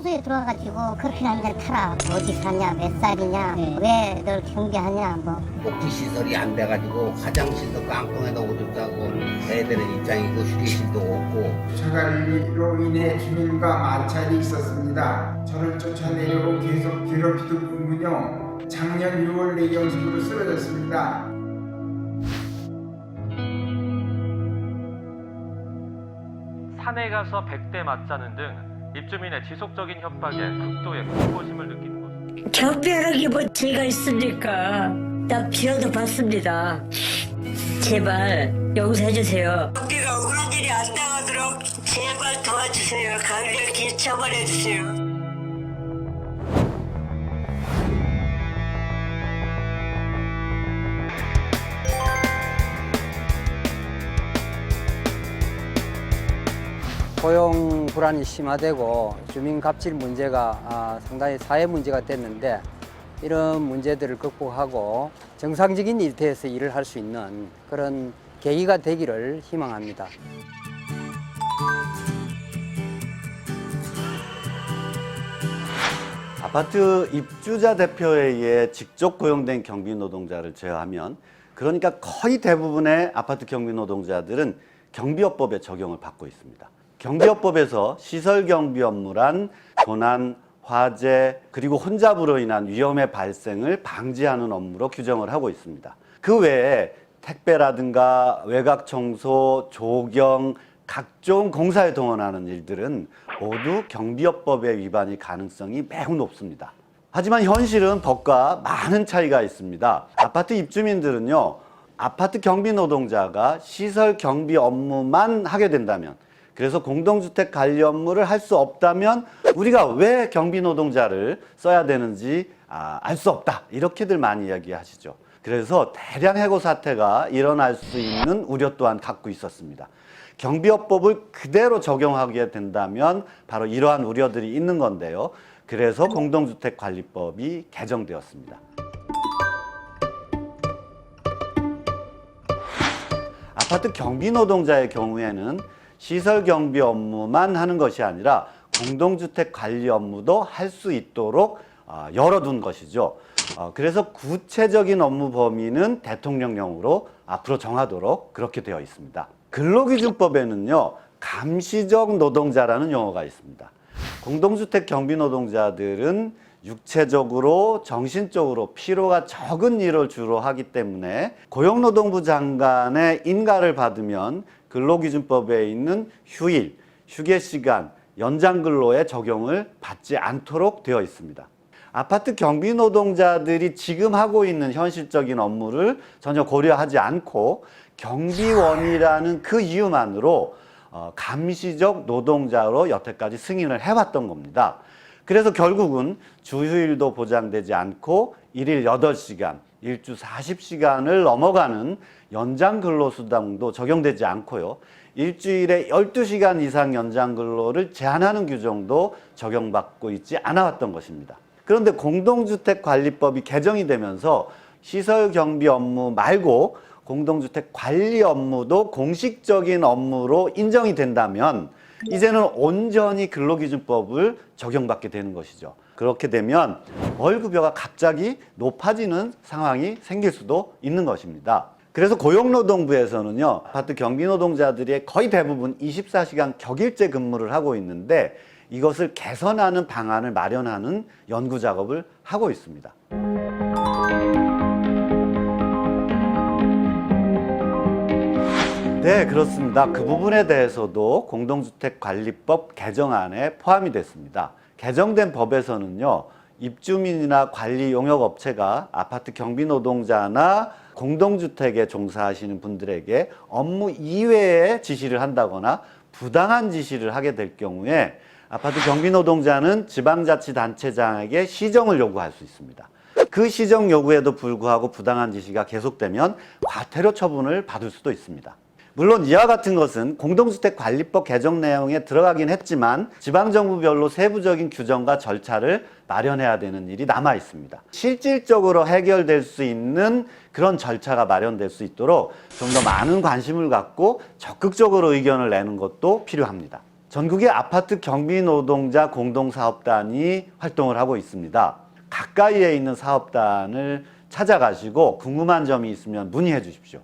투소에 들어와가지고 커피 한 잔 타라. 어디 사냐, 몇 살이냐, 왜 널 경계하냐, 뭐. 복지 시설이 안 돼가지고 화장실도 깡통에다 오줌 싸고 애들의 입장이고 휴게실도 없고 자갈리로 인해 주민과 마찰이 있었습니다. 저를 쫓아내려고 계속 괴롭히더군요. 작년 6월 뇌경색으로 쓰러졌습니다. 산에 가서 100대 맞자는 등 입주민의 지속적인 협박에 극도의 공포심을 느끼는 것. 경비하기 뭐 죄가 있습니까? 나 비어도 받습니다. 제발 용서해주세요. 경비가 그런 일이 안 당하도록 제발 도와주세요. 강력히 처벌해주세요. 고용 불안이 심화되고 주민 갑질 문제가 상당히 사회 문제가 됐는데 이런 문제들을 극복하고 정상적인 일터에서 일을 할 수 있는 그런 계기가 되기를 희망합니다. 아파트 입주자 대표회의에 직접 고용된 경비 노동자를 제외하면 그러니까 거의 대부분의 아파트 경비 노동자들은 경비업법의 적용을 받고 있습니다. 경비업법에서 시설 경비 업무란 고난, 화재, 그리고 혼잡으로 인한 위험의 발생을 방지하는 업무로 규정을 하고 있습니다. 그 외에 택배라든가 외곽 청소, 조경, 각종 공사에 동원하는 일들은 모두 경비업법의 위반이 가능성이 매우 높습니다. 하지만 현실은 법과 많은 차이가 있습니다. 아파트 입주민들은요, 아파트 경비 노동자가 시설 경비 업무만 하게 된다면, 그래서 공동주택 관리 업무를 할 수 없다면 우리가 왜 경비 노동자를 써야 되는지 알 수 없다, 이렇게들 많이 이야기하시죠. 그래서 대량 해고 사태가 일어날 수 있는 우려 또한 갖고 있었습니다. 경비업법을 그대로 적용하게 된다면 바로 이러한 우려들이 있는 건데요. 그래서 공동주택관리법이 개정되었습니다. 아파트 경비 노동자의 경우에는 시설 경비 업무만 하는 것이 아니라 공동주택 관리 업무도 할 수 있도록 열어둔 것이죠. 그래서 구체적인 업무 범위는 대통령령으로 앞으로 정하도록 그렇게 되어 있습니다. 근로기준법에는요, 감시적 노동자라는 용어가 있습니다. 공동주택 경비 노동자들은 육체적으로, 정신적으로 피로가 적은 일을 주로 하기 때문에 고용노동부 장관의 인가를 받으면 근로기준법에 있는 휴일, 휴게시간, 연장근로의 적용을 받지 않도록 되어 있습니다. 아파트 경비 노동자들이 지금 하고 있는 현실적인 업무를 전혀 고려하지 않고 경비원이라는 그 이유만으로 감시적 노동자로 여태까지 승인을 해왔던 겁니다. 그래서 결국은 주휴일도 보장되지 않고 일일 8시간, 일주 40시간을 넘어가는 연장 근로수당도 적용되지 않고요. 일주일에 12시간 이상 연장 근로를 제한하는 규정도 적용받고 있지 않아왔던 것입니다. 그런데 공동주택관리법이 개정이 되면서 시설 경비 업무 말고 공동주택 관리 업무도 공식적인 업무로 인정이 된다면 이제는 온전히 근로기준법을 적용받게 되는 것이죠. 그렇게 되면 월급여가 갑자기 높아지는 상황이 생길 수도 있는 것입니다. 그래서 고용노동부에서는요, 아파트 경비노동자들의 거의 대부분 24시간 격일제 근무를 하고 있는데 이것을 개선하는 방안을 마련하는 연구 작업을 하고 있습니다. 네, 그렇습니다. 그 부분에 대해서도 공동주택관리법 개정안에 포함이 됐습니다. 개정된 법에서는요, 입주민이나 관리 용역업체가 아파트 경비노동자나 공동주택에 종사하시는 분들에게 업무 이외에 지시를 한다거나 부당한 지시를 하게 될 경우에 아파트 경비노동자는 지방자치단체장에게 시정을 요구할 수 있습니다. 그 시정 요구에도 불구하고 부당한 지시가 계속되면 과태료 처분을 받을 수도 있습니다. 물론 이와 같은 것은 공동주택관리법 개정 내용에 들어가긴 했지만 지방정부별로 세부적인 규정과 절차를 마련해야 되는 일이 남아 있습니다. 실질적으로 해결될 수 있는 그런 절차가 마련될 수 있도록 좀 더 많은 관심을 갖고 적극적으로 의견을 내는 것도 필요합니다. 전국의 아파트 경비 노동자 공동사업단이 활동을 하고 있습니다. 가까이에 있는 사업단을 찾아가시고 궁금한 점이 있으면 문의해 주십시오.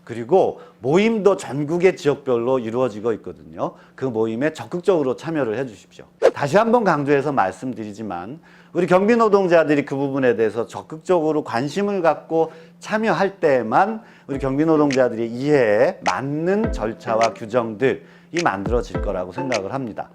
그리고 모임도 전국의 지역별로 이루어지고 있거든요. 그 모임에 적극적으로 참여를 해 주십시오. 다시 한번 강조해서 말씀드리지만 우리 경비 노동자들이 그 부분에 대해서 적극적으로 관심을 갖고 참여할 때만 우리 경비 노동자들의 이해에 맞는 절차와 규정들이 만들어질 거라고 생각을 합니다.